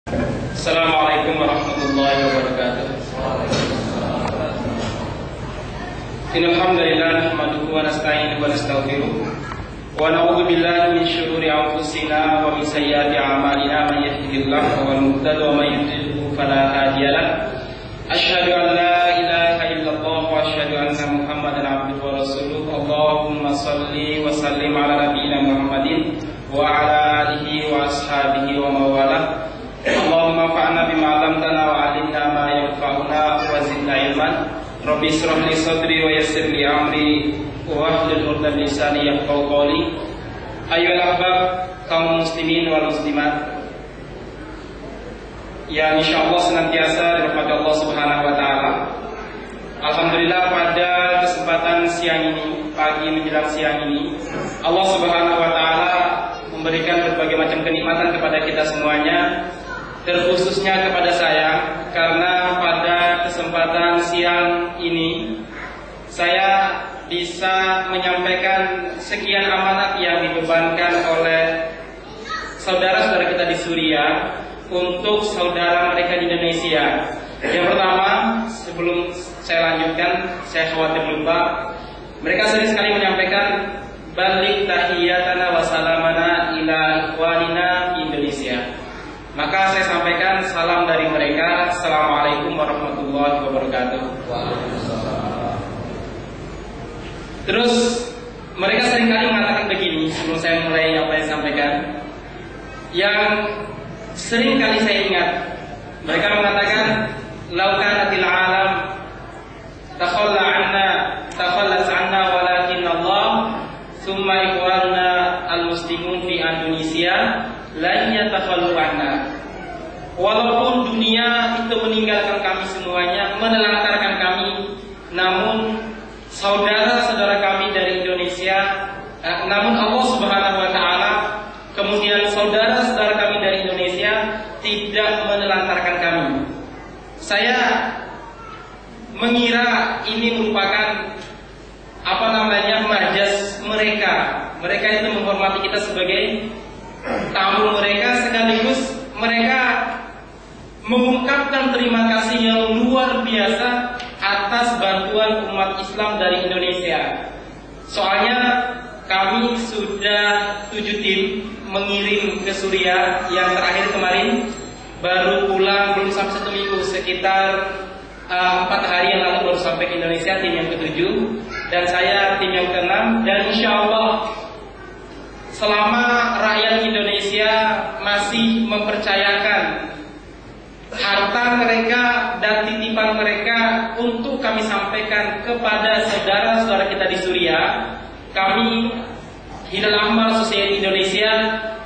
Assalamualaikum warahmatullahi wabarakatuh. Innal hamdalillah nahmaduhu wa nasta'inuhu wa nastaghfiruh wa na'udzu billahi min shururi anfusina wa min sayyiati a'malina man yahdihillahu fahuwal muhtadi wa man yudlil fala hadiya lahu. Asyhadu an la ilaha illallah wa asyhadu anna Muhammadan abduhu wa rasuluh. Allahumma shalli wa sallim ala nabiyyina Muhammadin wa ala alihi wa ashabihi wa mawalah. Allahumma fa'na bima 'allamtana wa 'allimna ma yanfa'una wa zidna ilman. Rabbi ishrah li sadri wa yassir li amri wa hlul 'uqdatam min lisani yafqahu qawli. Ayyuhal ahbab, kaum muslimin wal muslimat yang insyaallah senantiasa dirahmati Allah Subhanahu wa taala. Alhamdulillah, pada kesempatan siang ini, pagi menjelang siang ini, Allah Subhanahu wa taala memberikan berbagai macam kenikmatan kepada kita semuanya, terkhususnya kepada saya, karena pada kesempatan siang ini saya bisa menyampaikan sekian amanat yang dibebankan oleh saudara-saudara kita di Suriah untuk saudara mereka di Indonesia. Yang pertama, sebelum saya lanjutkan, saya khawatir lupa, mereka sering sekali menyampaikan balik tahiyatana wa salamana ila ikhwanina di Indonesia. Maka saya sampaikan salam dari mereka. Assalamualaikum warahmatullahi wabarakatuh. Terus mereka seringkali mengatakan begini, sebelum saya mulai apa yang sampaikan, yang sering kali saya ingat, mereka mengatakan lau kanatil alam takhalla anna takhallas anna walakin Allah summa ikhwanuna al-muslimun fi Indonesia la yatakhallu anna. Walaupun dunia itu meninggalkan kami semuanya, menelantarkan kami, namun saudara-saudara kami dari Indonesia, namun Allah Subhanahu wa taala, kemudian saudara-saudara kami dari Indonesia tidak menelantarkan kami. Saya mengira ini merupakan majas mereka. Mereka itu menghormati kita sebagai tamu mereka, sekaligus mereka mengungkapkan terima kasih yang luar biasa atas bantuan umat Islam dari Indonesia. Soalnya kami sudah 7 tim mengirim ke Suriah. Yang terakhir kemarin baru pulang, belum sampai 1 minggu, sekitar 4 hari yang lalu baru sampai ke Indonesia, tim yang ke-7, dan saya tim yang ke-6. Dan insya Allah selama rakyat Indonesia masih mempercayakan harta mereka dan titipan mereka untuk kami sampaikan kepada saudara-saudara kita di Suriah, kami Hilal Ahmar Society Indonesia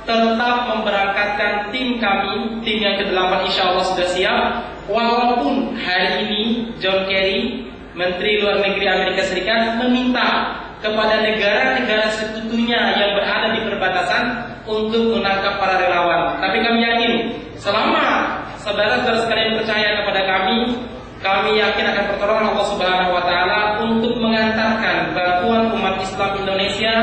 tetap memberangkatkan tim kami, tim yang ke-8 insya Allah sudah siap. Walaupun hari ini John Kerry, Menteri Luar Negeri Amerika Serikat, meminta kepada negara-negara sekutunya yang berada di perbatasan untuk menangkap para relawan. Tapi kami yakin, selama saudara-saudara sekalian percaya kepada kami yakin akan pertolongan Allah Subhanahu wa taala untuk mengantarkan bantuan umat Islam Indonesia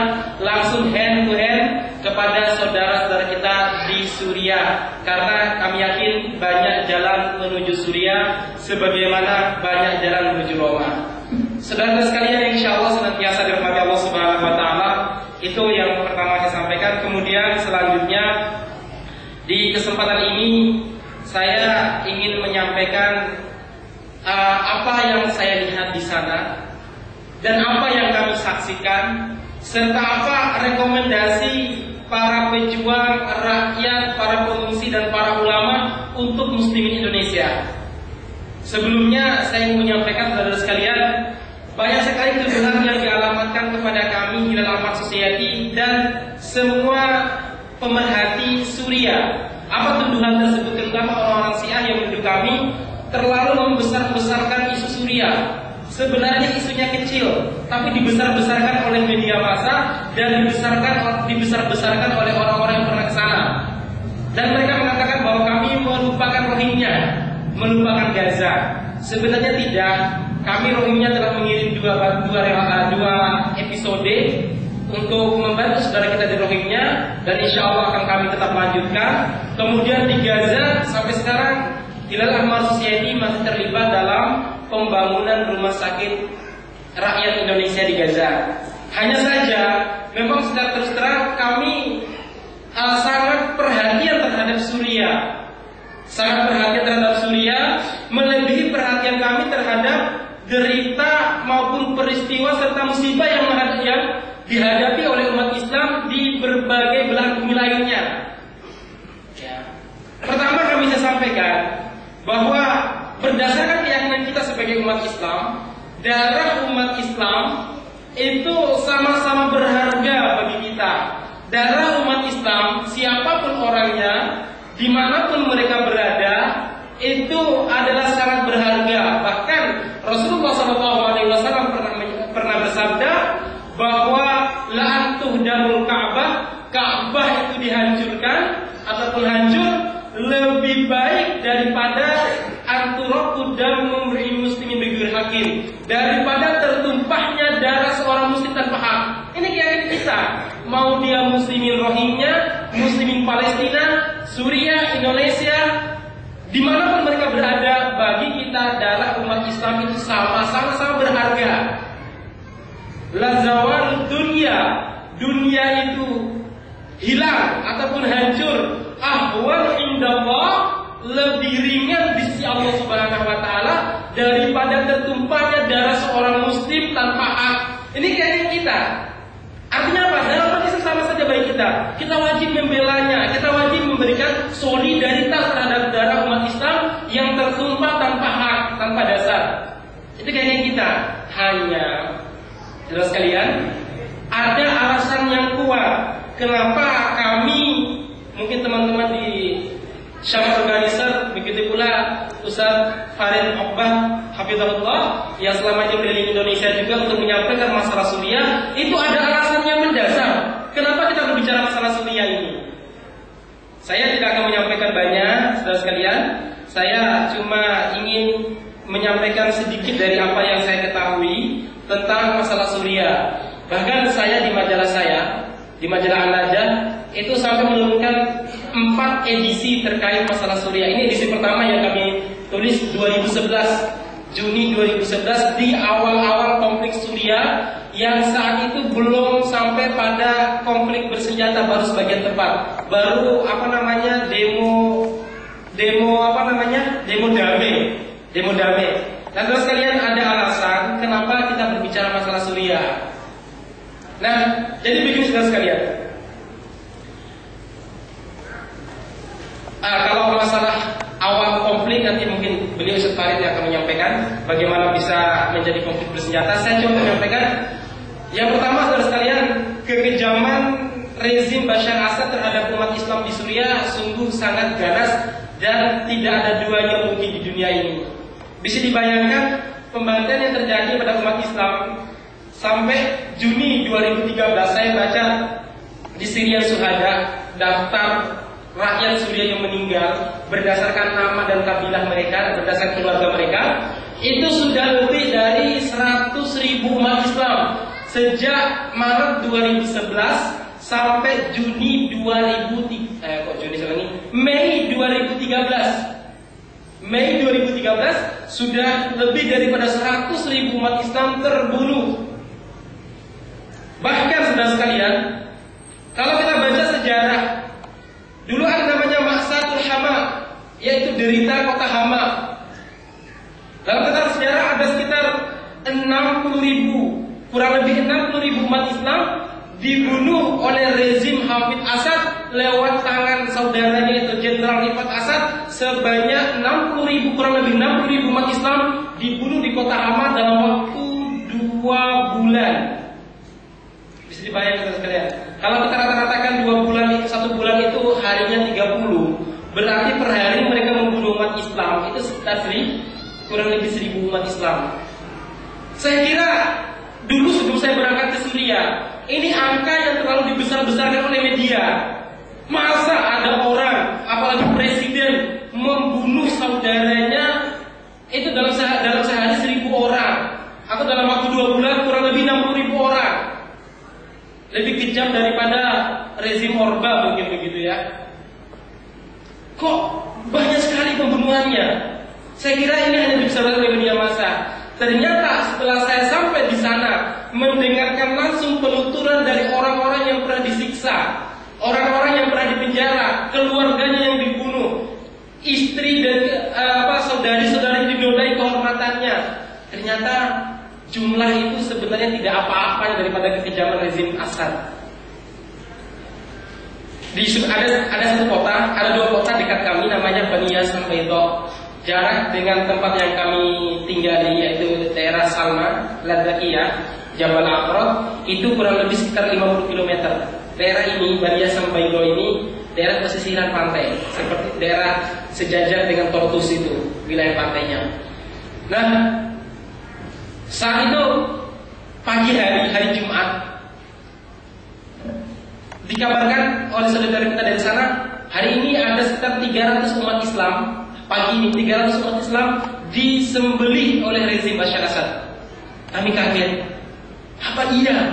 langsung hand to hand kepada saudara-saudara kita di Suriah. Karena kami yakin banyak jalan menuju Suriah sebagaimana banyak jalan menuju Roma. Saudara sekalian yang insya Allah senantiasa dirahmati Allah Subhanahu wa taala, itu yang pertama saya sampaikan. Kemudian selanjutnya di kesempatan ini saya ingin menyampaikan apa yang saya lihat di sana dan apa yang kami saksikan, serta apa rekomendasi para pejuang rakyat, para pengungsi dan para ulama untuk muslimin Indonesia. Sebelumnya saya ingin menyampaikan saudara sekalian, banyak sekali tuduhan yang dialamatkan kepada kami Hilal Ahmar Society dan semua pemerhati Suriah. Apa tuduhan tersebut? Terutama orang-orang Syiah yang menuduh kami terlalu membesar-besarkan isu Suriah. Sebenarnya isunya kecil, tapi dibesar-besarkan oleh media massa dan dibesar-besarkan oleh orang-orang yang pernah ke sana. Dan mereka mengatakan bahwa kami melupakan Rohingya, melupakan Gaza. Sebenarnya tidak. Kami Rohingya telah mengirim dua episode untuk membantu saudara kita di Rohingya, dan insya Allah akan kami tetap lanjutkan. Kemudian di Gaza sampai sekarang Hilal Ahmar Society masih terlibat dalam pembangunan rumah sakit rakyat Indonesia di Gaza. Hanya saja, memang secara terus terang kami sangat perhatian terhadap Suriah. Sangat perhatian terhadap Suriah, melebihi perhatian kami terhadap derita maupun peristiwa serta musibah yang dihadapi oleh umat Islam di berbagai belahan bumi lainnya. Ya. Pertama kami bisa sampaikan bahwa berdasarkan keyakinan kita sebagai umat Islam, darah umat Islam itu sama-sama berharga bagi kita. Darah umat Islam, siapapun orangnya, dimanapun mereka berada, itu adalah sangat berharga. Bahkan Rasulullah SAW pernah bersabda bahwa la'antuh damul Ka'bah itu dihancurkan ataupun hancur lebih baik daripada anturaku damu muslimin bighairi hakim, daripada tertumpahnya darah seorang muslim tanpa hak. Ini keyakinan kita. Mau dia muslimin Rohingya, muslimin Palestina, Suriah, Indonesia, dimanapun mereka berada, bagi kita darah umat Islam itu sama-sama berharga. Lazawal dunia itu hilang ataupun hancur, ahwal indallah, lebih ringan di sisi Allah Subhanahu wa taala daripada tertumpahnya darah seorang muslim tanpa hak. Ini keyakinan kita. Artinya apa? Darah umat Islam sama saja bagi kita. Kita wajib membelanya, kita wajib memberikan solidaritas terhadap darah umat Islam yang tertumpah tanpa hak, tanpa dasar. Itu keyakinan kita. Hanya, jelas sekalian, ada alasan yang kuat kenapa kami, mungkin teman-teman di Syama Organizer, begitu pula Ustaz Farid Oqbah Hafizahullah yang selama ini berkeliling Indonesia juga untuk menyampaikan masalah Suriah, itu ada alasan yang mendasar. Kenapa kita berbicara masalah Suriah ini? Saya tidak akan menyampaikan banyak, saudara sekalian. Saya cuma ingin menyampaikan sedikit dari apa yang saya ketahui tentang masalah Suriah. Bahkan saya di majalah An-Najah itu sampai menurunkan 4 edisi terkait masalah Suriah. Ini edisi pertama yang kami tulis 2011, Juni 2011, di awal-awal konflik Suriah yang saat itu belum sampai pada konflik bersenjata, baru sebagian tepat, baru demo damai. Dan terus kalian ada alasan kenapa kita berbicara masalah Suriah. Nah, jadi begini saudara sekalian. Kalau masalah awal konflik nanti mungkin beliau Ustaz Farid yang akan menyampaikan bagaimana bisa menjadi konflik bersenjata. Saya coba menyampaikan. Yang pertama saudara sekalian, kekejaman rezim Bashar Assad terhadap umat Islam di Suriah sungguh sangat ganas dan tidak ada duanya mungkin di dunia ini. Bisa dibayangkan pembantaian yang terjadi pada umat Islam sampai Juni 2013. Saya baca di Syria Syuhada, daftar rakyat Suriah yang meninggal berdasarkan nama dan kabilah mereka, berdasarkan keluarga mereka, itu sudah lebih dari 100.000 umat Islam sejak Maret 2011 sampai Mei 2013. Mei 2013 sudah lebih daripada 100.000 umat Islam terbunuh. Bahkan saudara sekalian, kalau kita baca sejarah, dulu ada namanya Ma'satul Hama, yaitu derita kota Hama. Dalam catatan sejarah ada sekitar 60.000, kurang lebih 60.000 umat Islam dibunuh oleh rezim Hafid Assad lewat tangan saudaranya itu Jenderal Rifat Assad. Sebanyak 60.000, kurang lebih 60.000 umat Islam dibunuh di kota Hama dalam waktu 2 bulan. Bisa dibayangkan sekalian. Kalau kita rata-ratakan 2 bulan itu, 1 bulan itu harinya 30, berarti per hari mereka membunuh umat Islam itu sekitar kurang lebih 1.000 umat Islam. Saya kira dulu sebelum saya berangkat ke Syria, ini angka yang terlalu dibesar-besarkan oleh media. Masa ada orang, apalagi presiden, membunuh saudaranya itu dalam sehari 1.000 orang, atau dalam waktu 2 bulan kurang lebih 60.000 orang. Lebih kejam daripada rezim Orba mungkin begitu ya. Kok banyak sekali tujuannya. Saya kira ini hanya diobservasi oleh media massa. Ternyata setelah saya sampai di sana, mendengarkan langsung penuturan dari orang-orang yang pernah disiksa, orang-orang yang pernah dipenjara, keluarganya yang dibunuh, istri dan saudari-saudari dinodai kehormatannya. Ternyata jumlah itu sebenarnya tidak apa-apa daripada kekejaman rezim Assad. Ada satu kota, ada dua kota dekat kami namanya Bania Sambaito. Jarak dengan tempat yang kami tinggali yaitu daerah Salma, Ladakiyah, Jabal Aqrab itu kurang lebih sekitar 50 km. Daerah ini, Bania Sambaito ini daerah pesisiran pantai, seperti daerah sejajar dengan Tortus itu, wilayah pantainya. Nah, saat itu pagi hari Jumat dikabarkan oleh saudara kita dari sana, hari ini ada sekitar 300 umat Islam. Pagi ini 300 umat Islam disembelih oleh rezim Bashar Assad. Kami kaget. Apa iya?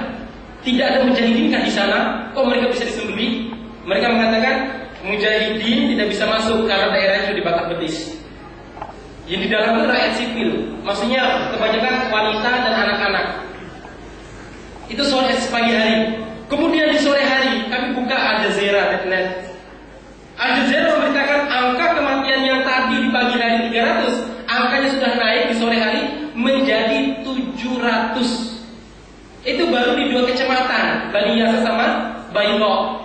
Tidak ada mujahidin di sana? Kok mereka bisa disembelih? Mereka mengatakan mujahidin tidak bisa masuk karena daerah itu dibakar betis. Yang di dalam itu rakyat sipil, maksudnya kebanyakan wanita dan anak-anak. Itu sore pagi hari. Kemudian di sore hari kami buka Al-Jazeera.net. Al-Jazeera memberitakan angka kematian yang tadi di pagi hari 300, angkanya sudah naik di sore hari menjadi 700. Itu baru di dua kecamatan, Bani Yasa sama Bairo.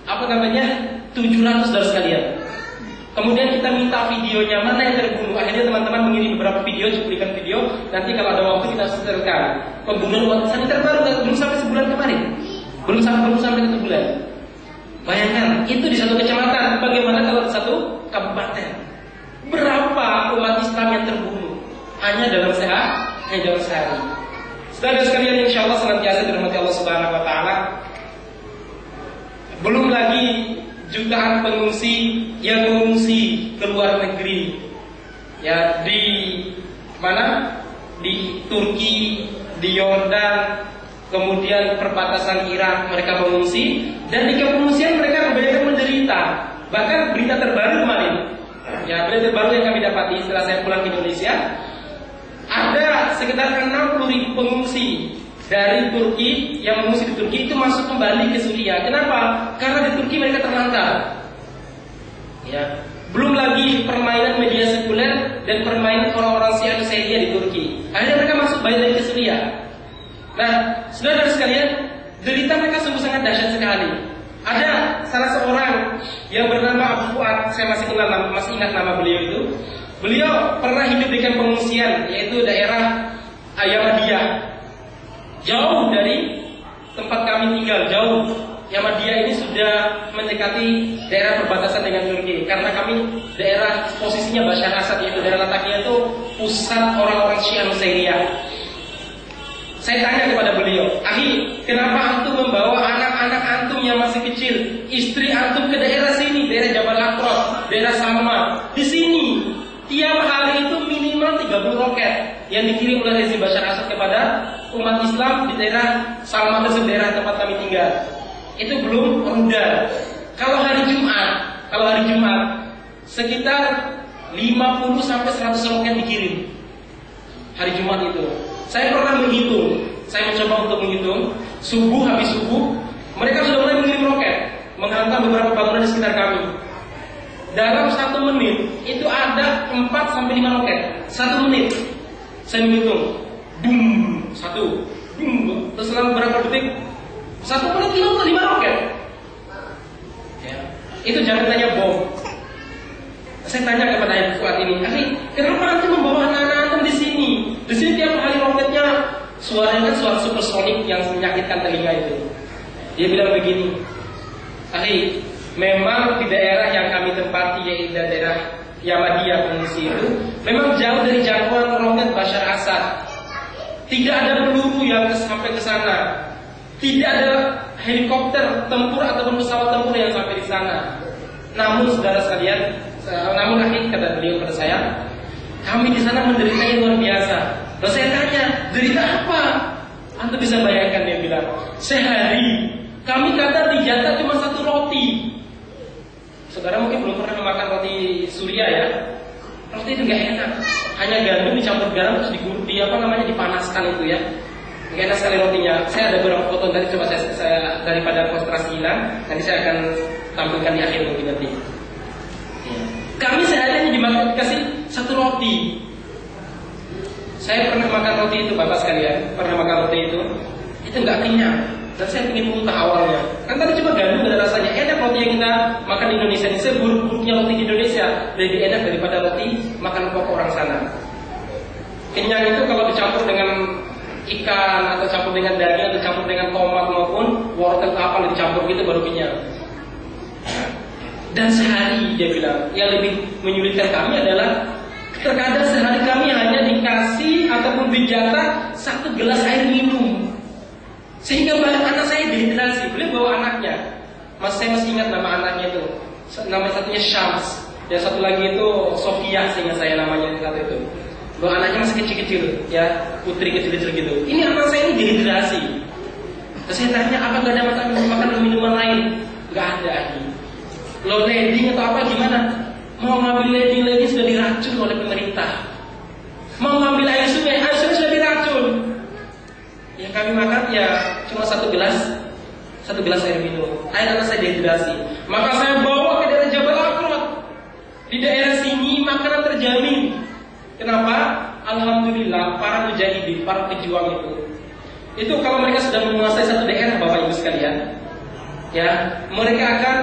Apa namanya? 700 dari sekalian. Kemudian kita minta videonya, mana yang terbunuh. Akhirnya teman-teman mengirim beberapa video, cuplikan video. Nanti kalau ada waktu kita setelkan. Pembunuhan umat Islam terbaru belum sampai sebulan kemarin. Belum sampai 1 bulan. Bayangkan, itu di satu kecamatan. Bagaimana kalau di satu kabupaten? Berapa umat Islam yang terbunuh? Hanya dalam sehari. Saudara sekalian, insya Allah senantiasa dirahmati Allah Subhanahu Wa Taala. Belum lagi jutaan pengungsi yang mengungsi ke luar negeri, ya di mana? Di Turki, di Yordan, kemudian perbatasan Irak mereka mengungsi, dan di pengungsian mereka kebanyakan menderita. Bahkan berita terbaru kemarin, ya berita terbaru yang kami dapati setelah saya pulang ke Indonesia, ada sekitar 60.000 pengungsi dari Turki yang mengungsi di Turki itu masuk kembali ke Suriah. Kenapa? Karena di Turki mereka terlantar. Ya, belum lagi permainan media sekuler dan permainan orang-orang Syiah Syria di Turki. Akhirnya mereka masuk balik ke Suriah. Nah, saudara sekalian, derita mereka sungguh sangat dahsyat sekali. Ada salah seorang yang bernama Abu Fuad, saya masih ingat nama beliau itu. Beliau pernah hidup di kamp pengungsian, yaitu daerah Yamadiyah, jauh dari tempat kami tinggal, jauh. Yamadiyah ini sudah mendekati daerah perbatasan dengan Turki. Karena kami daerah posisinya Bashar Assad, yaitu daerah letaknya itu pusat orang-orang Syiah Syria. Saya tanya kepada beliau, "Akhi, kenapa antum membawa anak-anak antum yang masih kecil, istri antum ke daerah sini, daerah Jabal Aqrab, daerah Salma? Di sini tiap hari itu minimal 30 roket yang dikirim oleh rezim Bashar Assad kepada umat Islam di daerah Salma tersebut, daerah tempat kami tinggal. Itu belum rudal. Kalau hari Jumat sekitar 50 sampai 100 roket dikirim. Hari Jumat itu. Saya pernah menghitung. Saya mencoba untuk menghitung. Habis subuh, mereka sudah mulai mengirim roket menghantam beberapa bangunan di sekitar kami. Dalam 1 menit itu ada 4 sampai 5 roket. 1 menit. Saya menghitung. Boom, 1, boom. Terus selang beberapa detik 1 menit 5 roket. Ya. Itu jangan tanya bom. Saya tanya kepada Abu Fuad ini, kenapa antum membawa anak-anak antum di sini? Di sini tiap hari roketnya suaranya kan suara supersonik yang menyakitkan telinga itu. Dia bilang begini, memang di daerah yang kami tempati, yaitu daerah Yamadiyah pengungsi itu, memang jauh dari jangkauan roket Bashar Assad. Tidak ada peluru yang sampai ke sana. Tidak ada helikopter tempur ataupun pesawat tempur yang sampai di sana. Namun saudara sekalian, kata beliau kepada saya, kami di sana menderita yang luar biasa. Lalu saya tanya, derita apa? Antum bisa bayangkan, dia bilang, sehari kami kadang dijatah cuma 1 roti. 1 Saudara mungkin belum pernah makan roti Suria ya. Roti itu nggak enak. Hanya gandum dicampur garam terus dipanaskan itu ya. Nggak enak sekali rotinya. Saya ada beberapa foto tadi, coba saya daripada konsentrasi hilang, nanti saya akan tampilkan di akhir mungkin nanti. Kami sehari hanya dikasih satu roti. Saya pernah makan roti itu, Bapak sekalian, pernah makan roti itu nggak kenyang. Dan saya ingin muntah awalnya. Kan tadi cuma gandum ada rasanya. Enak roti yang kita makan di Indonesia ini. Seburuk-buruknya roti di Indonesia lebih enak daripada roti makan pokok orang sana. Kenyang itu kalau dicampur dengan ikan atau campur dengan daging atau campur dengan tomat maupun wortel apa dicampur gitu baru kenyang. Dan sehari dia bilang yang lebih menyulitkan kami adalah terkadang sehari kami hanya dikasih ataupun dijatah 1 gelas air minum. Sehingga banyak anak saya dehidrasi. Beliau bawa anaknya. Saya masih ingat nama anaknya itu. Nama satunya Syams. Yang satu lagi itu Sofia, sehingga saya namanya saat itu. Bawa anaknya masih kecil-kecil, ya, putri kecil-kecil gitu. Ini anak saya ini dehidrasi. Terus saya tanya, apa gak ada makan minuman lain? Gak ada. Low leading atau apa gimana? Mau ngambil leading sudah diracun oleh pemerintah. Mau ngambil air sungai sudah diracun. Yang kami makan ya cuma 1 gelas air minum. Air anak saya dehidrasi. Maka saya bawa ke daerah Jabal Akrot. Di daerah sini makanan terjamin. Kenapa? Alhamdulillah para mujahidin, para pejuang itu kalau mereka sudah menguasai satu daerah, Bapak Ibu sekalian, ya mereka akan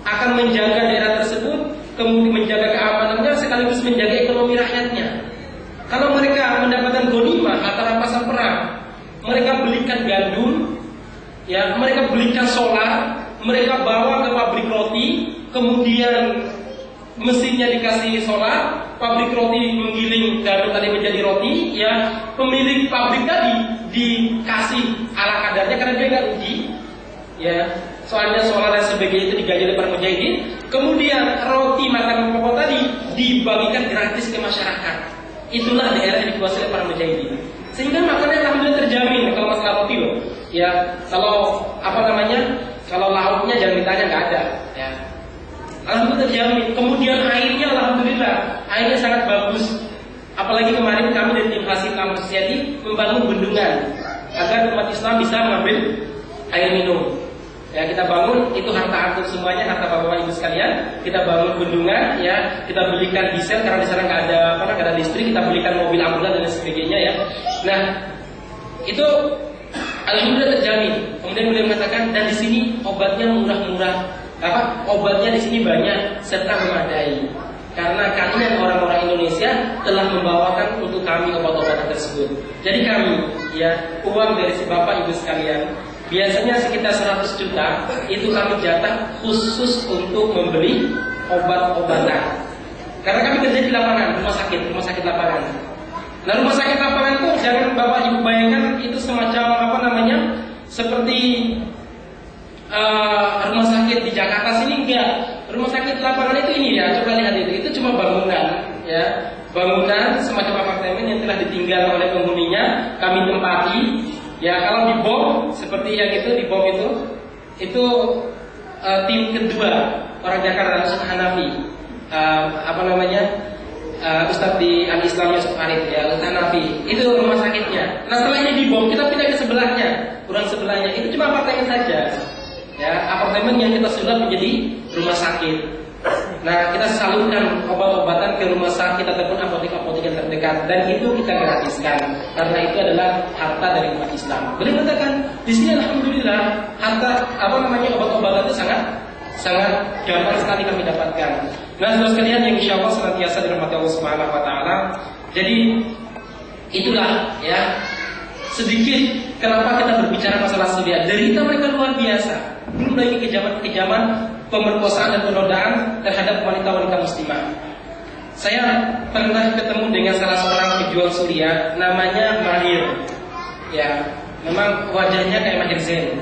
akan menjaga daerah tersebut, kemudian menjaga keamanannya sekaligus menjaga ekonomi rakyatnya. Kalau mereka mendapatkan ghanimah atau rampasan perang, mereka belikan gandum, ya, mereka belikan solar, mereka bawa ke pabrik roti, kemudian mesinnya dikasih solar, pabrik roti menggiling gandum tadi menjadi roti, ya, pemilik pabrik tadi dikasih ala kadarnya karena dia nggak rugi, ya, soalnya solar dan sebagainya itu digaji oleh para mujahidin. Kemudian roti makanan pokok tadi dibagikan gratis ke masyarakat. Itulah daerah yang dikuasai oleh para mujahidin. Sehingga makannya alhamdulillah terjamin. Kalau masalah roti loh, ya, kalau kalau lauknya jangan ditanya, nggak ada, ya. Alhamdulillah terjamin. Kemudian airnya alhamdulillah, airnya sangat bagus. Apalagi kemarin kami dari tim Hasil Islam Society membangun bendungan agar umat Islam bisa mengambil air minum. Ya, kita bangun, itu harta antum semuanya, harta bapak ibu sekalian. Kita bangun bendungan, ya, kita belikan diesel karena di sana nggak ada listrik. Kita belikan mobil ambulan dan sebagainya, ya. Nah, itu alhamdulillah terjamin. Kemudian beliau mengatakan, dan di sini obatnya murah-murah. Obatnya di sini banyak serta memadai. Karena kalian orang-orang Indonesia telah membawakan untuk kami obat-obatan tersebut. Jadi kami, ya, uang dari si bapak ibu sekalian, biasanya sekitar 100 juta itu kami jatah khusus untuk membeli obat-obatan. Karena kami kerja di lapangan, rumah sakit lapangan. Nah, rumah sakit lapangan itu jangan bapak ibu bayangkan itu semacam seperti rumah sakit di Jakarta sini, enggak. Rumah sakit lapangan itu ini, ya, coba lihat itu cuma bangunan, ya, bangunan semacam apartemen yang telah ditinggal oleh penghuninya, kami tempati. Ya, kalau dibom seperti yang itu, dibom itu tim kedua orang Jakarta, Ustaz Hanafi, Ustaz di Al-Islam Yusuf Arif, ya, Ustaz Hanafi, itu rumah sakitnya. Nah, setelah ini dibom, kita pindah ke sebelahnya, kurang sebelahnya, itu cuma apartemen saja, ya, apartemen yang kita sulap menjadi rumah sakit. Nah, kita salurkan obat-obatan ke rumah sakit ataupun apotek-apotek yang terdekat, dan itu kita gratiskan karena itu adalah harta dari umat Islam. Beliau mengatakan di sini alhamdulillah harta obat-obatan itu sangat gampang sekali kami dapatkan. Nah, saudara sekalian yang insyaallah senantiasa dirahmati Allah Subhanahu wa taala. Jadi itulah, ya, sedikit kenapa kita berbicara masalah Suria. Derita mereka luar biasa. Belum lagi kejaman pemerkosaan dan penodaan terhadap wanita-wanita muslimah. Saya pernah ketemu dengan salah seorang pejuang Suria, namanya Mahir. Ya, memang wajahnya kayak Mahir Zain.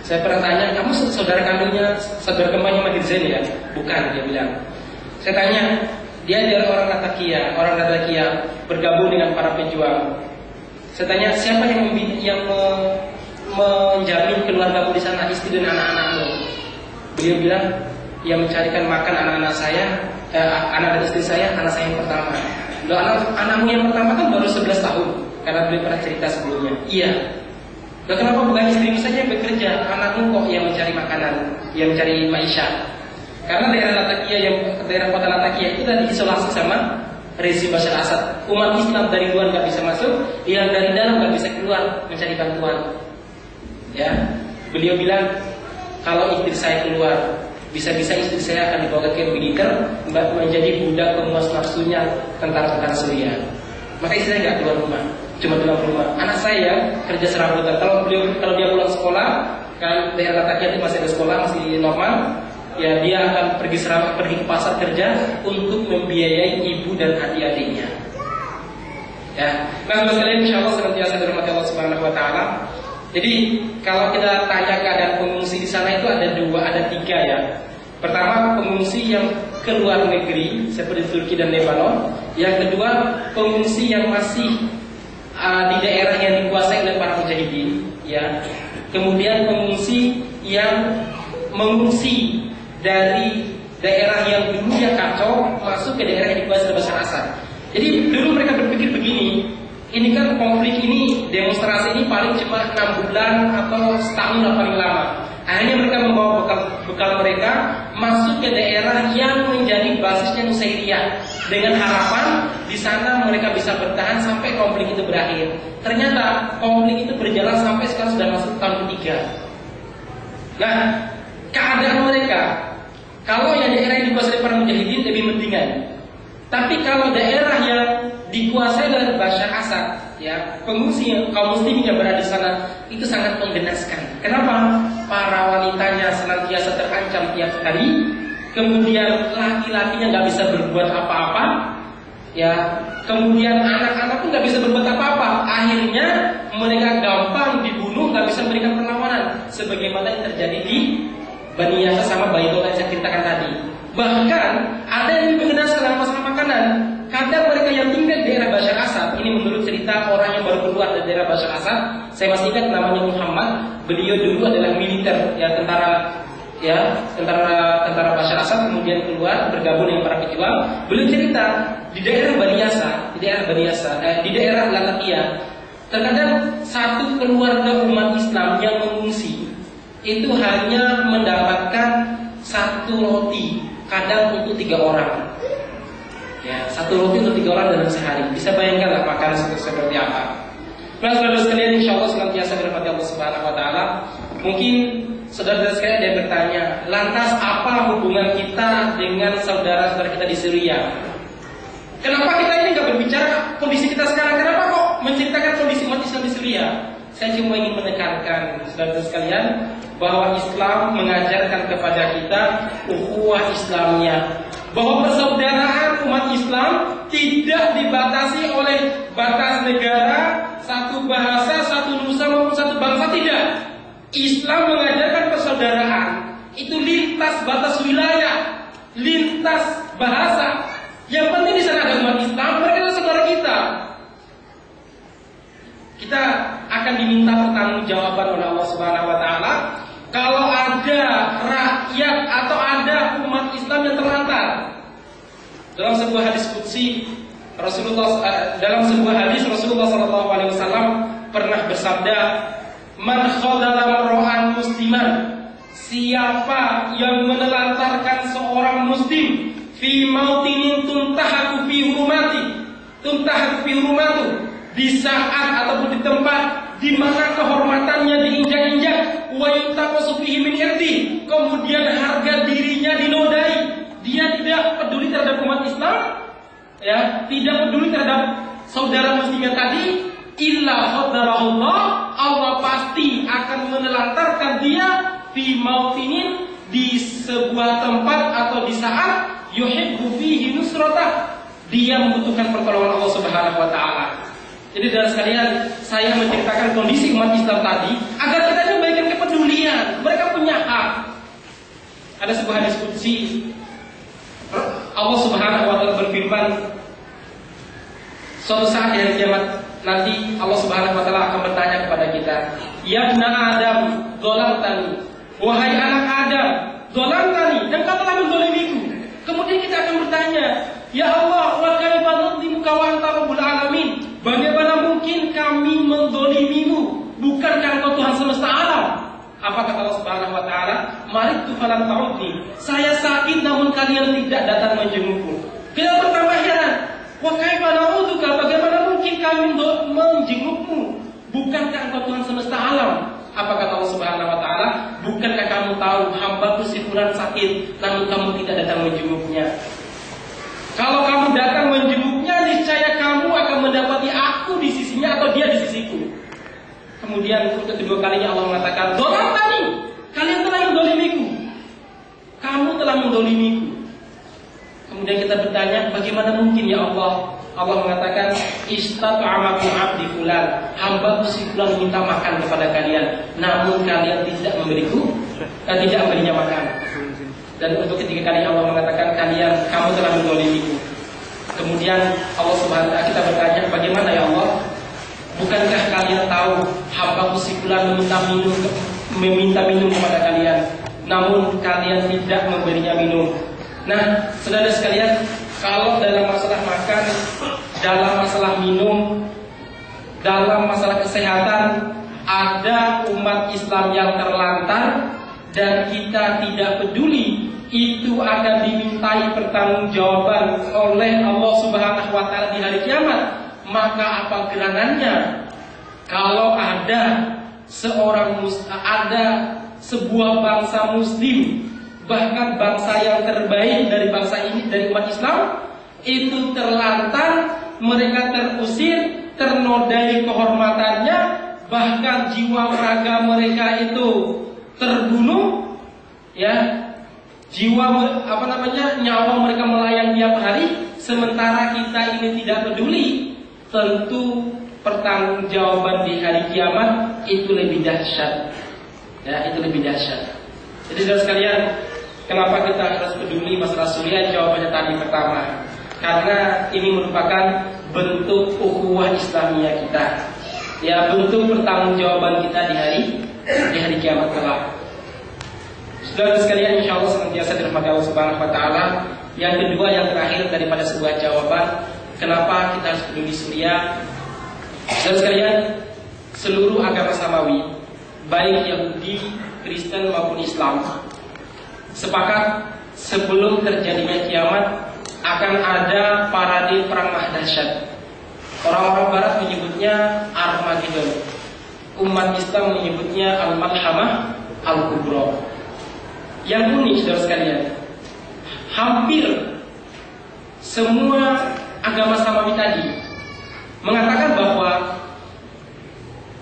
Saya pernah tanya, kamu saudara kembarnya Mahir Zain, ya? Bukan, dia bilang. Saya tanya, dia adalah orang Latakia, bergabung dengan para pejuang. Saya tanya, siapa yang menjamin keluargamu di sana, istri dan anak-anakmu? Beliau bilang, yang mencarikan makan anak-anak saya, anak dan istri saya, anak saya yang pertama. Loh, anakmu yang pertama kan baru 11 tahun, karena beliau pernah cerita sebelumnya. Iya. Loh, kenapa bukan istrimu saja yang bekerja? Anakmu kok yang mencari makanan, yang mencari maisha. Karena daerah kota Latakia itu tadi isolasi sama rezim Bashar Assad. Umat Islam dari luar nggak bisa masuk, yang dari dalam nggak bisa keluar mencari bantuan. Ya, beliau bilang, kalau istri saya keluar, bisa-bisa istri saya akan dibawa ke militer, menjadi budak pemuas nafsunya tentara-tentara Suriah. Maka istri saya nggak keluar rumah, cuma dalam rumah. Anak saya kerja serabutan. Kalau dia pulang sekolah, kan daerah Latakia itu masih ada sekolah, masih normal. Ya, dia akan pergi ke pasar kerja untuk membiayai ibu dan adik-adiknya. Ya, nah sekalian, insyaallah senantiasa dirahmati Allah Subhanahu Wa Taala. Jadi kalau kita tanya keadaan pengungsi di sana itu ada tiga ya. Pertama, pengungsi yang keluar negeri seperti Turki dan Lebanon. Yang kedua, pengungsi yang masih di daerah yang dikuasai oleh para mujahidin. Ya. Kemudian pengungsi yang mengungsi dari daerah yang dulunya kacau masuk ke daerah yang dikuasai oleh Bashar Assad. Jadi dulu mereka berpikir begini, ini kan konflik ini, demonstrasi ini paling cuma 6 bulan atau setahun lah paling lama. Akhirnya mereka membawa bekal mereka masuk ke daerah yang menjadi basisnya Nusairiyah dengan harapan di sana mereka bisa bertahan sampai konflik itu berakhir. Ternyata konflik itu berjalan sampai sekarang sudah masuk tahun ketiga. Nah, keadaan mereka, kalau yang daerah yang dikuasai para mujahidin lebih mendingan. Tapi kalau daerah yang dikuasai oleh Bashar Assad, ya, pengungsi kaum muslimin yang berada di sana itu sangat menggenaskan. Kenapa? Para wanitanya senantiasa terancam tiap hari, kemudian laki-lakinya nggak bisa berbuat apa-apa, ya, kemudian anak-anak pun nggak bisa berbuat apa-apa. Akhirnya mereka gampang dibunuh, nggak bisa memberikan perlawanan, sebagaimana yang terjadi di Bani Yasa sama Baitullah yang saya ceritakan tadi. Bahkan ada yang mengenaskan dalam masalah makanan. Kadang mereka yang tinggal di daerah Bashar Assad, ini menurut cerita orang yang baru keluar dari daerah Bashar Assad, saya masih ingat namanya Muhammad. Beliau dulu adalah militer, ya, tentara Bashar Assad, kemudian keluar bergabung dengan para pejuang. Beliau cerita di daerah Bani Yasa, di daerah Latakia, terkadang satu keluarga umat Islam yang mengungsi itu hanya mendapatkan 1 roti, kadang untuk 3 orang. Ya, 1 roti untuk 3 orang dalam sehari. Bisa bayangkan lah makanan seperti apa. Nah, saudara sekalian, insyaallah senantiasa dirahmati Allah Subhanahu Wa Taala. Mungkin saudara sekalian ada yang bertanya, lantas apa hubungan kita dengan saudara-saudara kita di Syria? Kenapa kita ini nggak berbicara kondisi kita sekarang? Kenapa kok menceritakan kondisi umat Islam di Syria? Saya cuma ingin menekankan saudara sekalian bahwa Islam mengajarkan kepada kita ukhuwah Islamnya, bahwa persaudaraan umat Islam tidak dibatasi oleh batas negara, satu bahasa, satu nusa maupun satu bangsa, tidak. Islam mengajarkan persaudaraan itu lintas batas wilayah, lintas bahasa. Yang penting di sana ada umat Islam, mereka adalah saudara kita. Kita akan diminta pertanggungjawaban oleh Allah Subhanahu Wa Taala kalau ada rakyat atau ada umat Islam yang terlantar. Dalam sebuah hadis qudsi Rasulullah sallallahu alaihi wasallam pernah bersabda, "Man khadala mar'an musliman," siapa yang menelantarkan seorang muslim fi mautinin tuntahaku fi hurmatu, di saat ataupun di tempat di mana kehormatannya diinjak-injak, wa yutaqasu fihi min irdi, kemudian harga dirinya dinodai, dia tidak peduli terhadap umat Islam, ya, tidak peduli terhadap saudara muslimnya tadi, illa qadarallah, Allah pasti akan menelantarkan dia fi mautinin, di sebuah tempat atau di saat yuhibbu fihi nusratah, dia membutuhkan pertolongan Allah Subhanahu Wa Taala. Jadi saudara sekalian, saya menceritakan kondisi umat Islam tadi agar kita ini memberikan kepedulian. Mereka punya hak. Ada sebuah hadis qudsi, Allah Subhanahu Wa Taala berfirman, suatu saat di hari kiamat nanti Allah Subhanahu Wa Taala akan bertanya kepada kita, "Ya ibna Adam, dzalamtani," wahai anak Adam, Ya Allah, wa kaifa nudzimuka wa anta rabbul alamin. Bagaimana mungkin kami mendolimimu, bukankah engkau Tuhan semesta alam? Apa kata Allah Subhanahu wa taala? Maridtu falam ta'udni. Saya sakit namun kalian tidak datang menjengukku. Kita bertambah heran. Wa kaifa na'udzuka? Bagaimana mungkin kami menjengukmu? Bukankah engkau Tuhan semesta alam? Apa kata Allah Subhanahu wa taala? Bukankah kamu tahu hambaku si fulan sakit namun kamu tidak datang menjenguknya? Kalau kamu datang menjenguknya, niscaya kamu akan mendapati aku di sisinya atau dia di sisiku. Kemudian untuk kedua kalinya Allah mengatakan, "Dolamtani, kalian telah mendolimiku. Kamu telah mendolimiku." Kemudian kita bertanya, bagaimana mungkin ya Allah? Allah mengatakan, "Istata'amakum abdi fulan, hambaku si fulan minta makan kepada kalian, namun kalian tidak memberinya makan." Dan untuk ketiga kali Allah mengatakan, kamu telah mendolimiku. Kemudian Allah Subhanahu wa taala, kita bertanya, bagaimana ya Allah? Bukankah kalian tahu hambaku si fulan meminta minum kepada kalian, namun kalian tidak memberinya minum? Nah, saudara sekalian, kalau dalam masalah makan, dalam masalah minum, dalam masalah kesehatan, ada umat Islam yang terlantar dan kita tidak peduli, itu akan dimintai pertanggungjawaban oleh Allah Subhanahu wa taala di hari kiamat. Maka apa gerangannya kalau ada sebuah bangsa muslim, bahkan bangsa yang terbaik dari bangsa ini, dari umat Islam, itu terlantar, mereka terusir, ternodai kehormatannya, bahkan jiwa raga mereka itu terbunuh, ya, nyawa mereka melayang tiap hari, sementara kita ini tidak peduli. Tentu pertanggungjawaban di hari kiamat itu lebih dahsyat. Ya, itu lebih dahsyat. Jadi saudara sekalian, kenapa kita harus peduli masalah surya? Jawabannya tadi pertama, karena ini merupakan bentuk ukhuwah Islamiyah kita. Ya, bentuk pertanggungjawaban kita di hari kiamat kelak. Saudara sekalian, insya Allah senantiasa dirahmati Allah Subhanahu wa taala. Yang kedua, yang terakhir daripada sebuah jawaban, kenapa kita harus peduli surya? Saudara sekalian, seluruh agama samawi, baik Yahudi, Kristen maupun Islam, sepakat sebelum terjadinya kiamat akan ada parade perang dahsyat. Orang-orang Barat menyebutnya Armageddon, umat Islam menyebutnya Al-Malhamah Al-Kubra. Yang unik, saudara sekalian, hampir semua agama samawi tadi mengatakan bahwa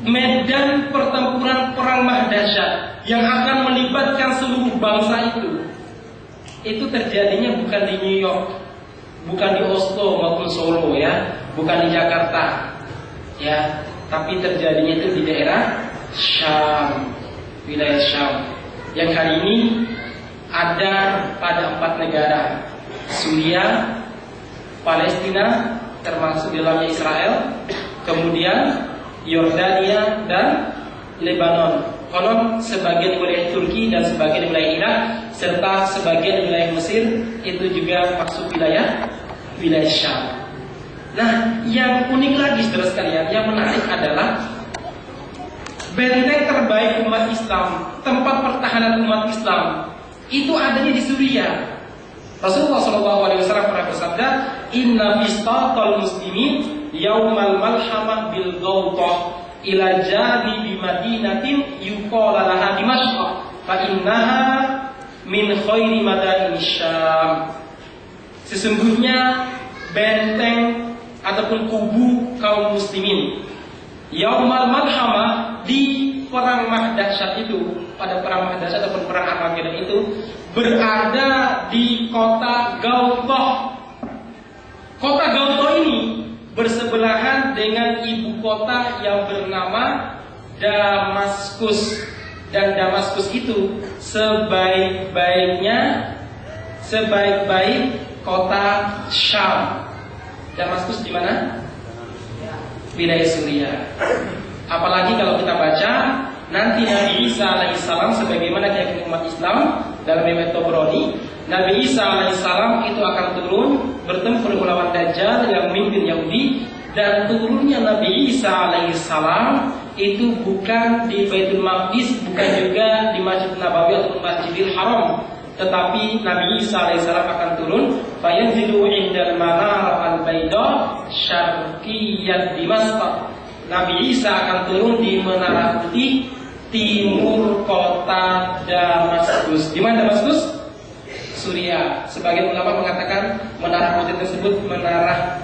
medan pertempuran perang dahsyat yang akan melibatkan seluruh bangsa itu terjadinya bukan di New York, bukan di Oslo maupun Solo, ya, bukan di Jakarta, ya, tapi terjadinya itu di daerah Syam, wilayah Syam, yang hari ini ada pada 4 negara: Suriah, Palestina, termasuk dalamnya Israel, kemudian Yordania dan Lebanon. Konon sebagian wilayah Turki dan sebagian wilayah Irak serta sebagian wilayah Mesir itu juga masuk wilayah Syam. Nah, yang unik lagi saudara sekalian, yang menarik adalah benteng terbaik umat Islam, tempat pertahanan umat Islam itu adanya di Suriah. Rasulullah SAW pernah bersabda, "Inna fistatal muslimin yaumal malhamah bil Ghawtah ila janibi madinatin yuqala laha Dimashq fa innaha min khairi madain Syam." Sesungguhnya benteng ataupun kubu kaum muslimin yaumal malhamah di perang dahsyat itu, pada perang dahsyat ataupun perang Armageddon itu berada di kota Ghawtah. Kota Ghawtah ini bersebelahan dengan ibu kota yang bernama Damaskus, dan Damaskus itu sebaik-baik kota Syam. Damaskus di mana? Wilayah Suriah. Apalagi kalau kita baca nanti Nabi Isa alaihissalam, sebagaimana keyakinan umat Islam, dalam riwayat Tabrani, Nabi Isa alaihissalam itu akan turun bertempur melawan Dajjal yang memimpin Yahudi, dan turunnya Nabi Isa alaihissalam itu bukan di Baitul Maqdis, bukan juga di Masjid Nabawi atau Masjidil Haram, tetapi Nabi Isa alaihissalam akan turun fayanzilu indal manar al-baida syarqiyyat Damaskus. Nabi Isa akan turun di menara putih timur kota Damaskus. Di mana Damaskus? Suriah. Sebagian ulama mengatakan menara putih tersebut menara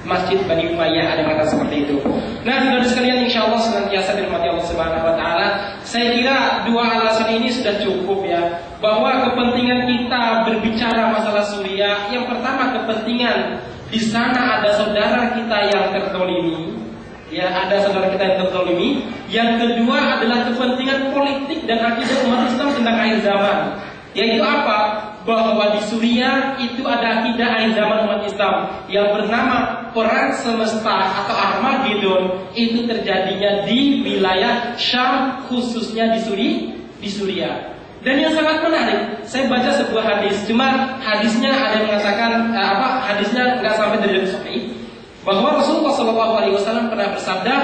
Masjid Bani Umayyah, ada kata seperti itu. Nah, saudara sekalian, insyaallah senantiasa dirahmati Allah Subhanahu wa taala. Saya kira dua alasan ini sudah cukup ya, bahwa kepentingan kita berbicara masalah Suriah, yang pertama kepentingan di sana ada saudara kita yang terzalimi, ya, ada saudara kita yang terzalimi. Yang kedua adalah kepentingan politik dan akidah umat Islam tentang akhir zaman. Yaitu apa? Bahwa di Suriah itu ada akidah akhir zaman umat Islam yang bernama perang semesta atau Armageddon, itu terjadinya di wilayah Syam, khususnya di Suriah. Dan yang sangat menarik, saya baca sebuah hadis, cuma hadisnya ada yang mengatakan hadisnya nggak sampai dari Sahih, bahwa Rasulullah SAW pernah bersabda,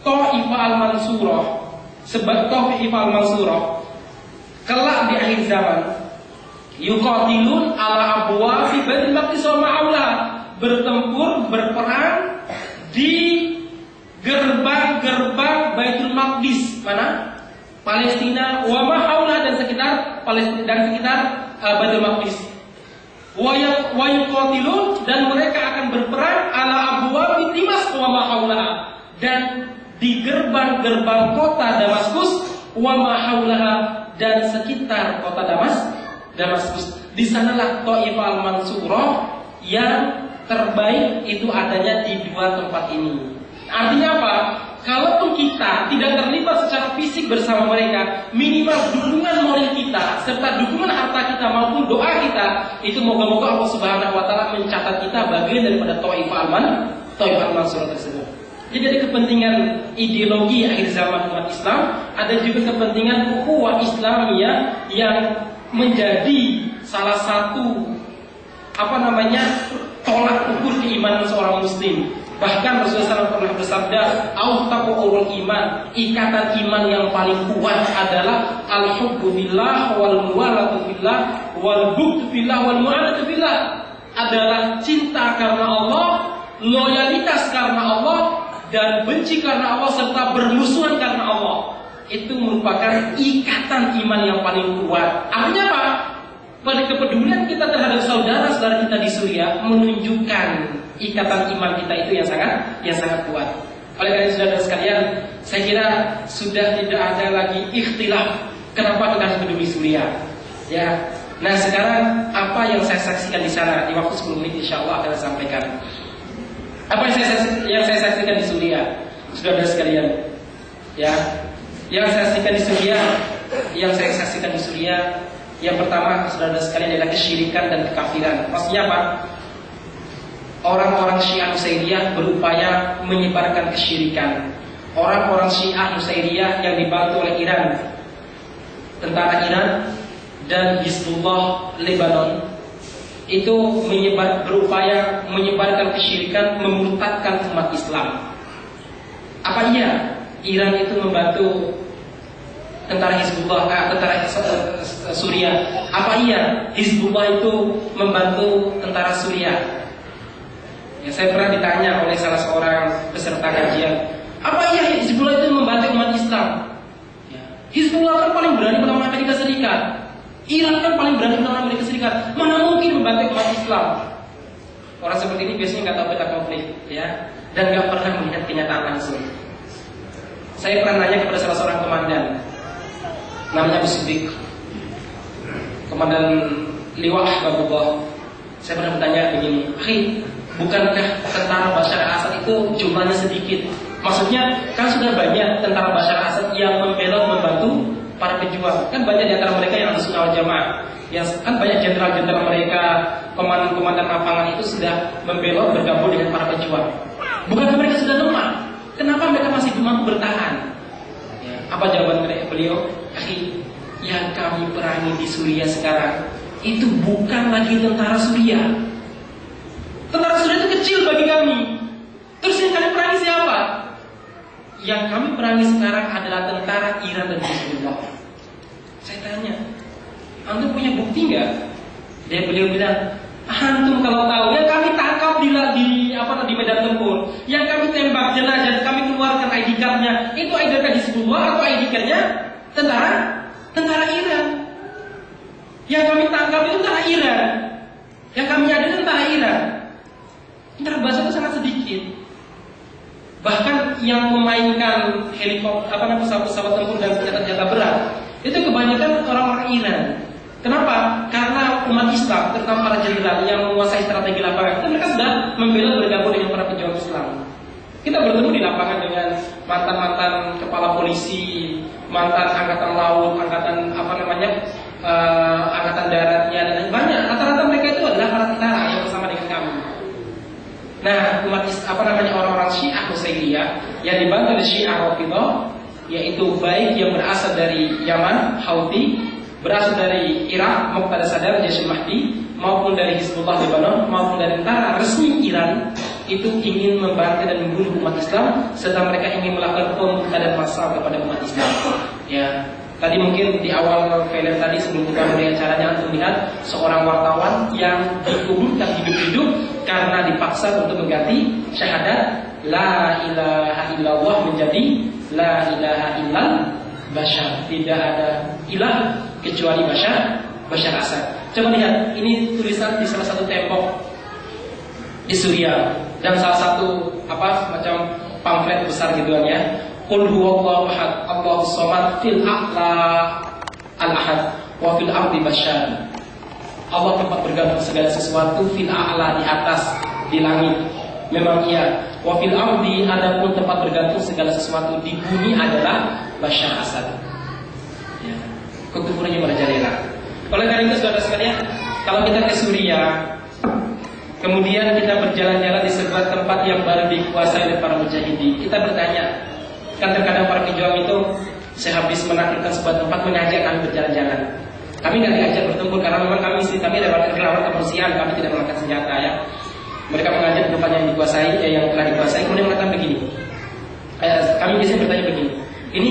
Ta'ifah al-Mansurah, sebab Ta'ifah al-Mansurah kelak di akhir zaman yuqatilun ala abwabi Baitul Maqdis wa ma'aula, bertempur, berperang di gerbang-gerbang Baitul Maqdis, mana? Palestina, wa ma'aula, dan sekitar Palestina dan sekitar Baitul Maqdis. Wa yuqatilun, dan mereka akan berperang ala abwabi Damaskus wa ma'aula, dan di gerbang-gerbang kota Damaskus wa ma'aula, dan sekitar kota Damaskus. Di sanalah Ta'ifah al-Mansurah yang terbaik itu adanya di dua tempat ini. Artinya apa? Kalaupun kita tidak terlibat secara fisik bersama mereka, minimal dukungan moral kita serta dukungan harta kita maupun doa kita, itu moga-moga Allah Subhanahu wa taala mencatat kita bagian daripada Ta'ifah al-Mansurah tersebut. Jadi ada kepentingan ideologi akhir zaman umat Islam, ada juga kepentingan ukhuwah Islamiyah yang menjadi salah satu tolak ukur keimanan seorang muslim. Bahkan Rasulullah SAW pernah bersabda, "Awtaqul iman," ikatan iman yang paling kuat adalah al-hubbu billah wal muwalatu billah wal bughdu billah wal mu'anatu billah, adalah cinta karena Allah, loyalitas karena Allah, dan benci karena Allah, serta bermusuhan karena Allah. Itu merupakan ikatan iman yang paling kuat. Artinya apa? Pada kepedulian kita terhadap saudara-saudara kita di Suriah menunjukkan ikatan iman kita itu yang sangat kuat. Oleh karena itu, saudara sekalian, saya kira sudah tidak ada lagi ikhtilaf kenapa kita harus peduli Suriah. Ya. Nah, sekarang apa yang saya saksikan di sana di waktu 10 menit insyaallah akan saya sampaikan. Apa yang saya saksikan di Suriah, saudara sekalian? Ya, yang saya saksikan di Suriah, yang pertama, saudara sekalian, adalah kesyirikan dan kekafiran. Maksudnya apa? Orang-orang Syiah Nusairiyah berupaya menyebarkan kesyirikan. Orang-orang Syiah Nusairiyah yang dibantu oleh Iran, tentara Iran dan Hizbullah Lebanon, itu berupaya menyebarkan kesyirikan, memurtadkan umat Islam. Apa iya Iran itu membantu tentara Hizbullah, tentara Suriah? Apa iya Hizbullah itu membantu tentara Suriah? Ya, saya pernah ditanya oleh salah seorang peserta kajian, apa iya Hizbullah itu membantu umat Islam? Ya, Hizbullah kan paling berani melawan Amerika Serikat. Iran kan paling berani melawan Amerika Serikat. Mana mungkin membantu umat Islam? Orang seperti ini biasanya nggak tahu peta konflik, ya, dan nggak pernah melihat kenyataan langsung. Saya pernah nanya kepada salah seorang komandan, namanya Abu Siddiq, komandan Liwah Babullah. Saya pernah bertanya begini, bukankah tentara Bashar al-Assad itu jumlahnya sedikit? Maksudnya kan sudah banyak tentara Bashar al-Assad yang membela, membantu para pejuang. Kan banyak di antara mereka yang Ahlussunnah wal Jamaah. Yang kan banyak jenderal-jenderal mereka, komandan-komandan lapangan itu sudah membela, bergabung dengan para pejuang. Bukan mereka sudah lemah? Kenapa mereka masih mampu bertahan? Ya, apa jawaban beliau? yang kami perangi di Suriah sekarang itu bukan lagi tentara Suriah. Tentara Suriah itu kecil bagi kami. Terus yang kami perangi siapa? Yang kami perangi sekarang adalah tentara Iran dan Hizbullah. Saya tanya, antum punya bukti nggak? Beliau bilang, antum kalau tahu, yang kami tangkap di medan tempur, yang kami tembak jenazah, kami keluarkan ID card-nya, itu ID card Hizbullah atau ID card-nya tentara Iran. Yang kami tangkap itu tentara Iran, yang kami ada tentara Iran. Tentara bahasa itu sangat sedikit. Bahkan yang memainkan helikopter, pesawat tempur dan senjata berat, itu kebanyakan orang-orang Iran. Kenapa? Karena umat Islam, terutama para jenderal yang menguasai strategi lapangan, itu mereka sudah membela bergabung dengan para pejuang Islam. Kita bertemu di lapangan dengan mantan-mantan kepala polisi, mantan angkatan laut, angkatan daratnya, dan banyak. Rata-rata mereka itu adalah para tentara yang bersama dengan kami. Nah, orang-orang Syiah Nusairiyah yang dibantu oleh Syiah Rafidhah, yaitu baik yang berasal dari Yaman, Houthi, berasal dari Irak, Muqtada Sadar, Jaish Mahdi, maupun dari Hizbullah Lebanon, maupun dari tentara resmi Iran, itu ingin membantu dan membunuh umat Islam, serta mereka ingin melakukan pembunuhan massal kepada umat Islam. Ya, tadi mungkin di awal film tadi sebelum kita mulai acaranya, untuk melihat seorang wartawan yang dikuburkan hidup-hidup karena dipaksa untuk mengganti syahadat La ilaha illallah menjadi La ilaha illal Bashar. Tidak ada ilah kecuali Bashar Assad. Coba lihat, ini tulisan di salah satu tembok di Suriah, dan salah satu semacam pamflet besar gituan ya. Qul huwallahu ahad, Allahus samad, fil a'la al-ahad, wa fil ardi Bashar. Allah tempat bergantung segala sesuatu, fil a'la di atas, di langit. Memang iya. Wa fil ardi, adapun tempat bergantung segala sesuatu di bumi adalah Bashar Assad. Ya. Kekufurannya merajalela. Oleh karena itu saudara sekalian, kalau kita ke Suriah, kemudian kita berjalan-jalan di sebuah tempat yang baru dikuasai oleh para mujahidin, kita bertanya, kan terkadang para pejuang itu sehabis menaklukkan sebuah tempat mengajak kami berjalan-jalan. Kami nggak diajak bertempur karena memang kami adalah relawan kemanusiaan, kami tidak mengangkat senjata ya. Mereka mengajak tempat yang dikuasai, yang telah dikuasai, kemudian mengatakan begini. Kami biasanya bertanya begini, ini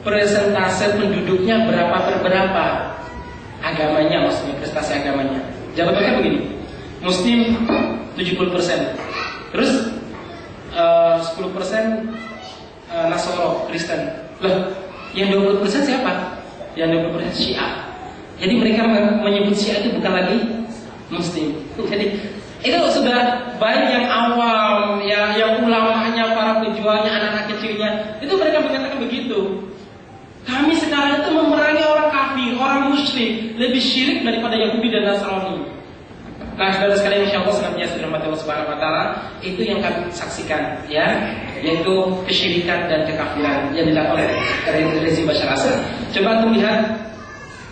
persentase penduduknya berapa agamanya, maksudnya prestasi agamanya. Jawabannya begini, Muslim 70%, terus 10% Nasoro, Kristen. Loh, yang 20% siapa? Yang 20% Syiah. Jadi mereka menyebut Syiah itu bukan lagi Muslim. Jadi itu sudah baik yang awam, yang ulamanya, para pejuangnya, anak-anak kecilnya, itu mereka mengatakan begitu. Kami sekarang itu memerangi orang kafir, orang musyrik, lebih syirik daripada Yahudi dan Nasrani. Nah, saudara sekalian, insyaallah senantiasa dirahmati Allah Subhanahu wa taala, itu yang kami saksikan ya, yaitu kesyirikan dan kekafiran yang dilakukan oleh rezim Bashar Assad. Coba untuk lihat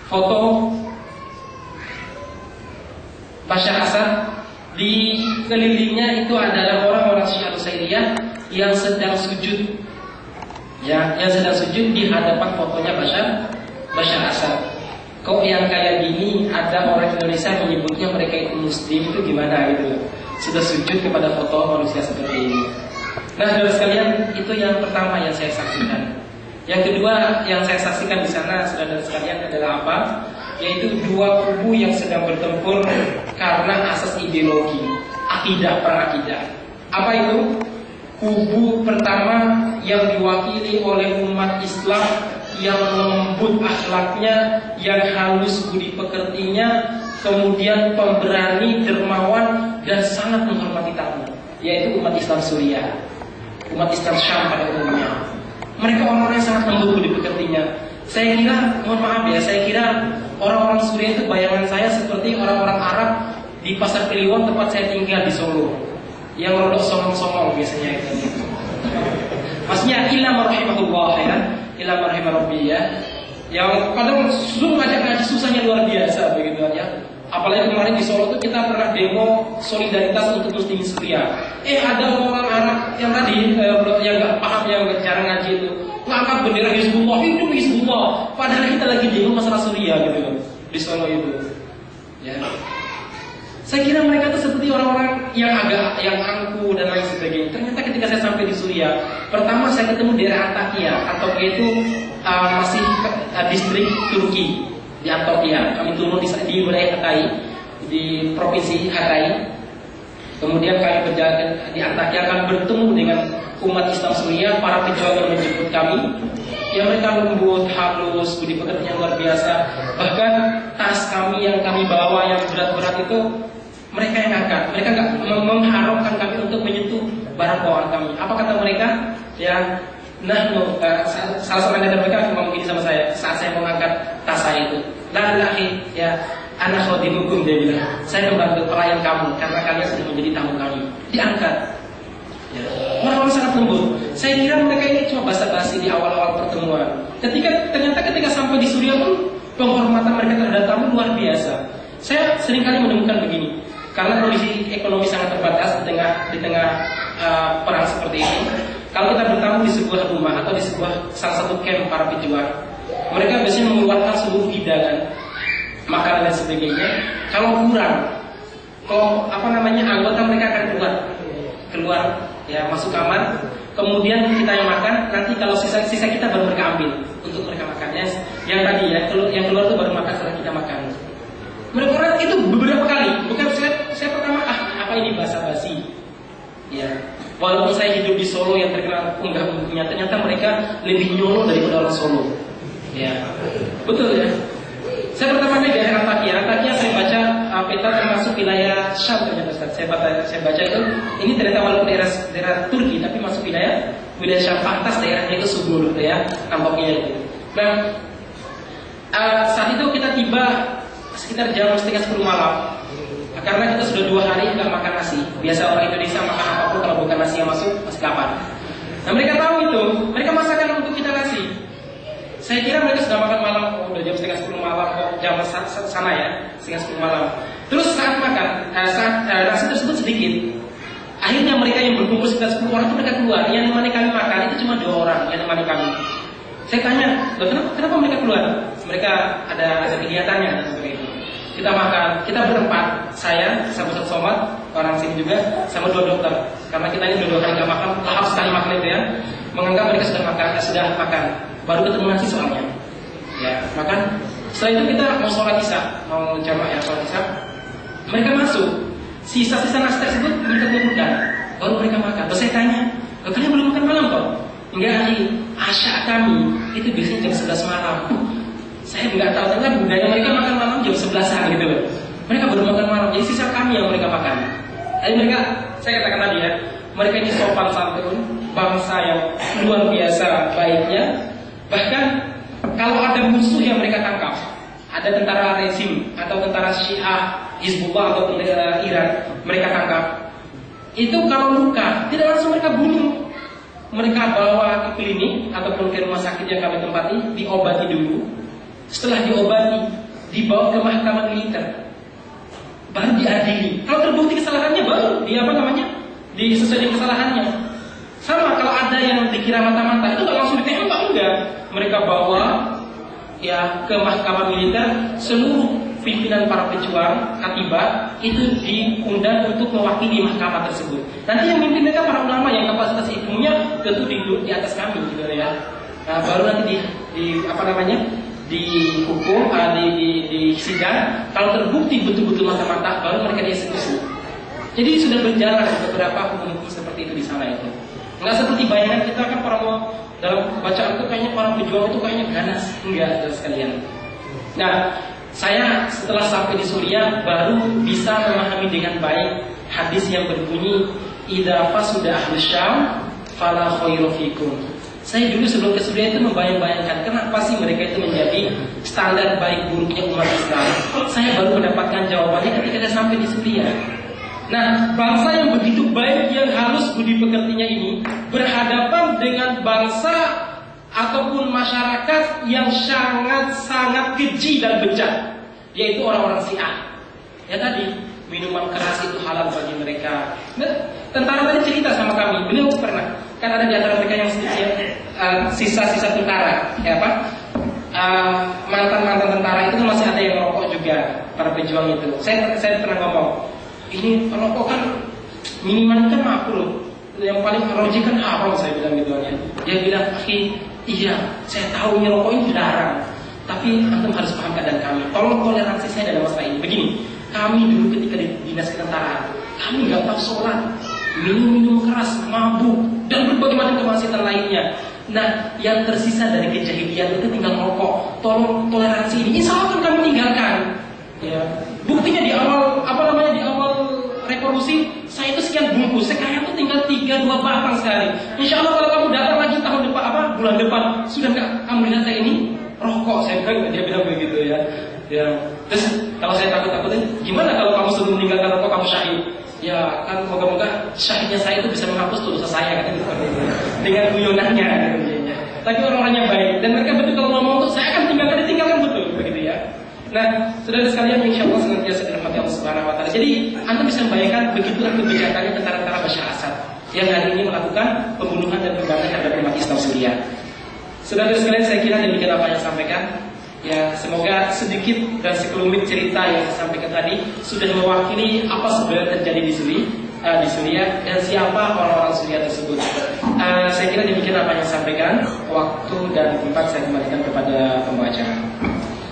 foto Bashar Assad. Di kelilingnya itu adalah orang-orang Syiah Nusairiyah yang sedang sujud, ya, yang sedang sujud di hadapan fotonya Bashar Assad. Kok yang kayak gini ada orang Indonesia menyebutnya mereka itu Muslim, itu gimana gitu? Sudah sujud kepada foto manusia seperti ini. Nah, saudara sekalian, itu yang pertama yang saya saksikan. Yang kedua yang saya saksikan di sana, saudara sekalian, adalah apa? Yaitu dua kubu yang sedang bertempur karena asas ideologi, akidah, perang akidah. Apa itu? Kubu pertama yang diwakili oleh umat Islam yang lembut akhlaknya, yang halus budi pekertinya, kemudian pemberani, dermawan, dan sangat menghormati tamu, yaitu umat Islam Suriah, umat Islam Syam pada umumnya. Mereka orang-orang yang sangat lembut budi pekertinya. Saya kira, mohon maaf ya, saya kira orang-orang Suriah itu bayangan saya seperti orang-orang Arab di Pasar Kliwon tempat saya tinggal di Solo, yang rodok songong-songong biasanya itu. Maksudnya illa rahimahullah ya, illa rahimahullah ya. Yang kadang suruh ngajak ngaji susahnya luar biasa begitu ya. Apalagi kemarin di Solo tuh kita pernah demo solidaritas untuk muslimin Suriah. Ada orang-orang Arab yang tadi yang nggak paham, yang jarang ngaji itu, ngangkat bendera Hizbullah, hidup Hizbullah. Padahal kita lagi bingung masalah Suriah gitu loh, di Solo itu. Ya. Saya kira mereka itu seperti orang-orang yang agak yang angkuh dan lain sebagainya. Ternyata ketika saya sampai di Suriah, pertama saya ketemu daerah Antakya. Antakya itu masih distrik Turki di Antakya. Kami turun di wilayah Hatay, di provinsi Hatay. Kemudian kami berjalan di Antakya, akan bertemu dengan umat Islam Suriah. Para pejuang yang menjemput kami, ya mereka lembut, halus, budi pekertinya luar biasa. Bahkan tas kami yang kami bawa yang berat-berat itu mereka yang angkat. Mereka nggak mengharapkan kami untuk menyentuh barang bawaan kami. Apa kata mereka? Ya, salah seorang dari mereka ngomong gini sama saya saat saya mengangkat tas saya itu. Lahi, ya, anak khadimukum, dia bilang, saya membantu pelayan kamu karena kalian sudah menjadi tamu kami. Diangkat. Ya. Orang-orang sangat lembut. Saya kira mereka ini cuma basa-basi di awal-awal pertemuan. Ternyata ketika sampai di Suriah pun penghormatan mereka terhadap tamu luar biasa. Saya seringkali menemukan begini. Karena kondisi ekonomi sangat terbatas di tengah perang seperti ini. Kalau kita bertamu di sebuah rumah atau di salah satu camp para pejuang, mereka biasanya mengeluarkan seluruh hidangan, makanan dan sebagainya. Kalau kurang, anggota mereka akan keluar, ya masuk kamar. Kemudian kita yang makan. Nanti kalau sisa kita baru mereka ambil untuk mereka makan. Yang tadi ya, yang keluar itu baru makan setelah kita makan. Mereka itu beberapa kali, bukan saya pertama apa ini basa-basi. Ya, walaupun saya hidup di Solo yang terkenal unggah-ungguhnya, ternyata mereka lebih nyolo daripada orang Solo. Ya, betul ya. Saya pertama kali di daerah Antakya saya baca peta termasuk wilayah Syam ternyata Ustaz. Saya baca itu, ini ternyata walaupun daerah Turki tapi masuk wilayah Syam, pantas daerahnya itu subur ya, nampaknya itu. Nah, saat itu kita tiba sekitar jam 9:30 malam. Karena kita sudah 2 hari nggak makan nasi. Biasa orang Indonesia makan apapun kalau bukan nasi yang masuk masih kapan. Nah mereka tahu itu, mereka masakan untuk kita nasi. Saya kira mereka sudah makan malam, udah jam 9:30 malam, jam sana ya, 9:30 malam. Terus saat makan, nasi tersebut sedikit. Akhirnya mereka yang berkumpul sekitar 10 orang itu mereka keluar. Yang nemani kami makan itu cuma 2 orang yang nemani kami. Saya tanya, kenapa mereka keluar? Mereka ada kegiatannya dan sebagainya. Kita makan, kita berempat, saya, sama Ustaz Somad, orang sini juga, sama 2 dokter. Karena kita ini 2 hari nggak makan, lahap sekali makan itu ya. Menganggap mereka sudah makan, baru ketemu nasi soalnya. Ya, makan. Setelah itu kita mau sholat isya, mau jamaah ya sholat isya. Mereka masuk, sisa-sisa nasi tersebut mereka kumpulkan, baru mereka makan. Terus saya tanya, kalian belum makan malam toh? Enggak, asya kami itu biasanya jam 11 malam. Saya nggak tahu, ternyata budaya mereka makan malam jam 11-an gitu loh. Mereka baru makan malam, jadi sisa kami yang mereka makan. Jadi mereka, saya katakan tadi ya, mereka ini sopan santun, bangsa yang luar biasa baiknya. Bahkan kalau ada musuh yang mereka tangkap, ada tentara rezim atau tentara Syiah, Hizbullah atau tentara Iran, mereka tangkap. Itu kalau luka, tidak langsung mereka bunuh. Mereka bawa ke klinik ataupun ke rumah sakit yang kami tempati, diobati dulu. Setelah diobati, dibawa ke mahkamah militer, baru diadili. Kalau terbukti kesalahannya, baru disesuaikan kesalahannya. Sama kalau ada yang dikira mata-mata, itu nggak langsung ditembak, enggak. Mereka bawa ya ke mahkamah militer. Seluruh pimpinan para pejuang katibat itu diundang untuk mewakili mahkamah tersebut. Nanti yang mimpin mereka para ulama yang kapasitas ilmunya tentu di atas kami gitu ya. Nah, baru nanti dihukum, di sidang. Kalau terbukti betul-betul mata-mata, baru mereka dieksekusi. Jadi sudah berjalan beberapa hukum seperti itu di sana itu. Nggak seperti bayangan kita kan dalam bacaan itu kayaknya para pejuang itu kayaknya ganas, enggak sekalian. Nah, saya setelah sampai di Suriah baru bisa memahami dengan baik hadis yang berbunyi idza fasuda ahlus syam fala khairu fikum. Saya dulu sebelum ke Suriah itu membayang-bayangkan kenapa sih mereka itu menjadi standar baik buruknya umat Islam. Saya baru mendapatkan jawabannya ketika saya sampai di Suriah. Nah, bangsa yang begitu baik, yang halus budi pekertinya ini berhadapan dengan bangsa ataupun masyarakat yang sangat-sangat keji dan bejat, yaitu orang-orang Syiah. Ya tadi, minuman keras itu halal bagi mereka. Nah, tentara tadi cerita sama kami, beliau pernah, kan ada di antara mereka yang sedikit sisa-sisa tentara, ya apa? Mantan-mantan tentara itu masih ada yang merokok juga, para pejuang itu. Saya pernah ngomong, ini rokok kan minuman kan makruh, yang paling roji kan haram, saya bilang gitu ya. Dia bilang, iya, saya tahu ini rokok ini dilarang, tapi antum harus paham keadaan kami. Tolong toleransi saya dalam masalah ini. Begini, kami dulu ketika di dinas ketentaraan, kami nggak tahu sholat, minum keras, mabuk, dan berbagai macam kemaksiatan lainnya. Nah, yang tersisa dari kejahilian itu tinggal rokok. Tolong toleransi ini, insya Allah akan kamu tinggalkan. Ya, buktinya di awal di awal revolusi saya itu sekian bungkus, sekarang tuh tinggal 3-2 batang sekali. Insya Allah kalau kamu datang lagi tahun depan bulan depan sudah nggak kamu lihat saya ini rokok, saya bilang, dia bilang begitu ya. Ya, terus kalau saya takut-takutin, gimana kalau kamu sebelum meninggalkan rokok kamu syahid? Ya kan moga-moga syahidnya saya itu bisa menghapus dosa saya kan dengan guyonannya. Tapi orang-orangnya baik dan mereka betul kalau ngomong tuh saya akan ditinggalkan betul begitu ya. Nah, saudara sekalian, insya Allah senantiasa dirahmati Allah Subhanahu Wa Taala. Jadi anda bisa membayangkan begitulah kebijakannya tentara-tentara Bashar Assad yang hari ini melakukan pembunuhan dan pembantahan terhadap umat Islam Suriah. Saudara sekalian, saya kira demikian apa yang saya sampaikan. Ya, semoga sedikit dan sekelumit cerita yang saya sampaikan tadi sudah mewakili apa sebenarnya terjadi di Suriah dan siapa orang-orang Suriah tersebut. Saya kira demikian apa yang saya sampaikan. Waktu dan tempat saya kembalikan kepada pembaca.